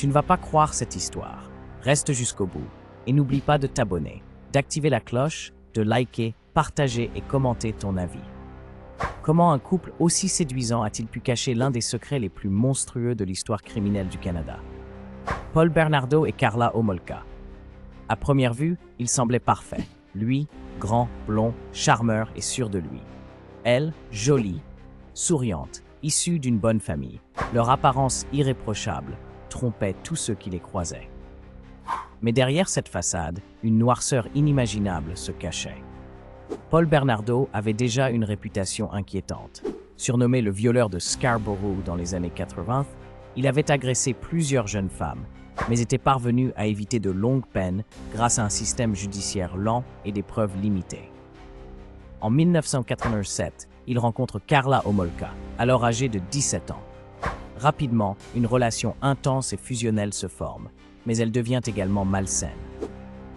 Tu ne vas pas croire cette histoire. Reste jusqu'au bout. Et n'oublie pas de t'abonner, d'activer la cloche, de liker, partager et commenter ton avis. Comment un couple aussi séduisant a-t-il pu cacher l'un des secrets les plus monstrueux de l'histoire criminelle du Canada? Paul Bernardo et Karla Homolka. À première vue, ils semblaient parfaits. Lui, grand, blond, charmeur et sûr de lui. Elle, jolie, souriante, issue d'une bonne famille. Leur apparence irréprochable trompait tous ceux qui les croisaient. Mais derrière cette façade, une noirceur inimaginable se cachait. Paul Bernardo avait déjà une réputation inquiétante. Surnommé le violeur de Scarborough dans les années 80, il avait agressé plusieurs jeunes femmes, mais était parvenu à éviter de longues peines grâce à un système judiciaire lent et des preuves limitées. En 1987, il rencontre Karla Homolka, alors âgée de 17 ans. Rapidement, une relation intense et fusionnelle se forme, mais elle devient également malsaine.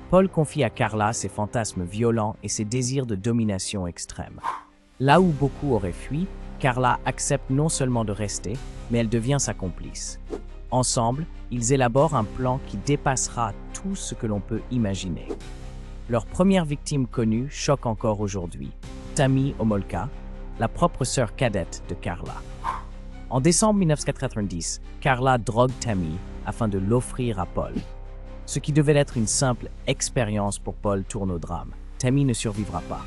Paul confie à Karla ses fantasmes violents et ses désirs de domination extrême. Là où beaucoup auraient fui, Karla accepte non seulement de rester, mais elle devient sa complice. Ensemble, ils élaborent un plan qui dépassera tout ce que l'on peut imaginer. Leur première victime connue choque encore aujourd'hui, Tammy Homolka, la propre sœur cadette de Karla. En décembre 1990, Karla drogue Tammy afin de l'offrir à Paul. Ce qui devait être une simple expérience pour Paul tourne au drame. Tammy ne survivra pas.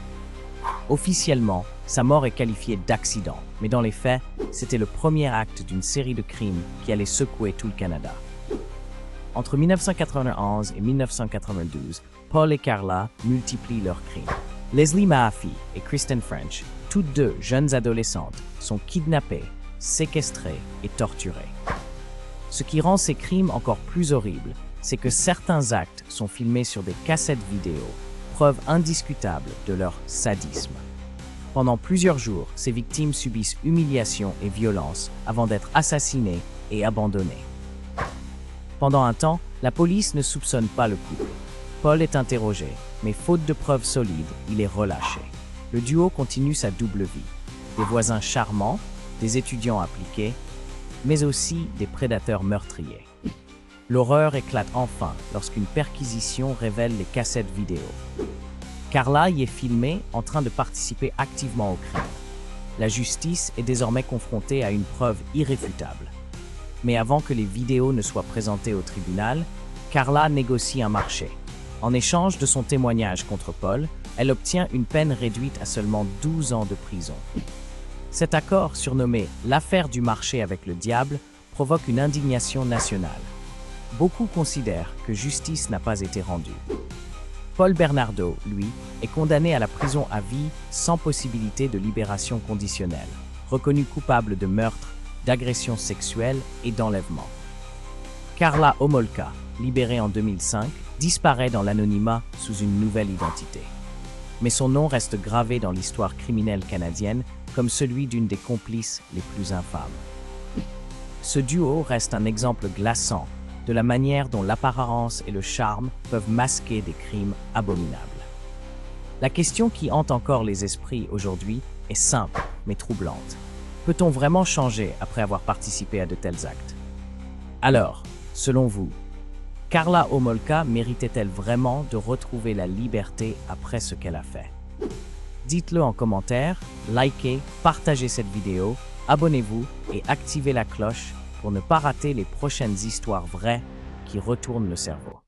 Officiellement, sa mort est qualifiée d'accident, mais dans les faits, c'était le premier acte d'une série de crimes qui allait secouer tout le Canada. Entre 1991 et 1992, Paul et Karla multiplient leurs crimes. Leslie Mahaffey et Kristen French, toutes deux jeunes adolescentes, sont kidnappées, séquestrées et torturées. Ce qui rend ces crimes encore plus horribles, c'est que certains actes sont filmés sur des cassettes vidéo, preuve indiscutable de leur sadisme. Pendant plusieurs jours, ces victimes subissent humiliation et violence avant d'être assassinées et abandonnées. Pendant un temps, la police ne soupçonne pas le couple. Paul est interrogé, mais faute de preuves solides, il est relâché. Le duo continue sa double vie. Des voisins charmants, des étudiants appliqués, mais aussi des prédateurs meurtriers. L'horreur éclate enfin lorsqu'une perquisition révèle les cassettes vidéo. Karla y est filmée en train de participer activement au crime. La justice est désormais confrontée à une preuve irréfutable. Mais avant que les vidéos ne soient présentées au tribunal, Karla négocie un marché. En échange de son témoignage contre Paul, elle obtient une peine réduite à seulement 12 ans de prison. Cet accord, surnommé « l'affaire du marché avec le diable », provoque une indignation nationale. Beaucoup considèrent que justice n'a pas été rendue. Paul Bernardo, lui, est condamné à la prison à vie sans possibilité de libération conditionnelle, reconnu coupable de meurtre, d'agression sexuelle et d'enlèvement. Karla Homolka, libérée en 2005, disparaît dans l'anonymat sous une nouvelle identité. Mais son nom reste gravé dans l'histoire criminelle canadienne comme celui d'une des complices les plus infâmes. Ce duo reste un exemple glaçant de la manière dont l'apparence et le charme peuvent masquer des crimes abominables. La question qui hante encore les esprits aujourd'hui est simple mais troublante. Peut-on vraiment changer après avoir participé à de tels actes? Alors, selon vous, Karla Homolka méritait-elle vraiment de retrouver la liberté après ce qu'elle a fait? Dites-le en commentaire, likez, partagez cette vidéo, abonnez-vous et activez la cloche pour ne pas rater les prochaines histoires vraies qui retournent le cerveau.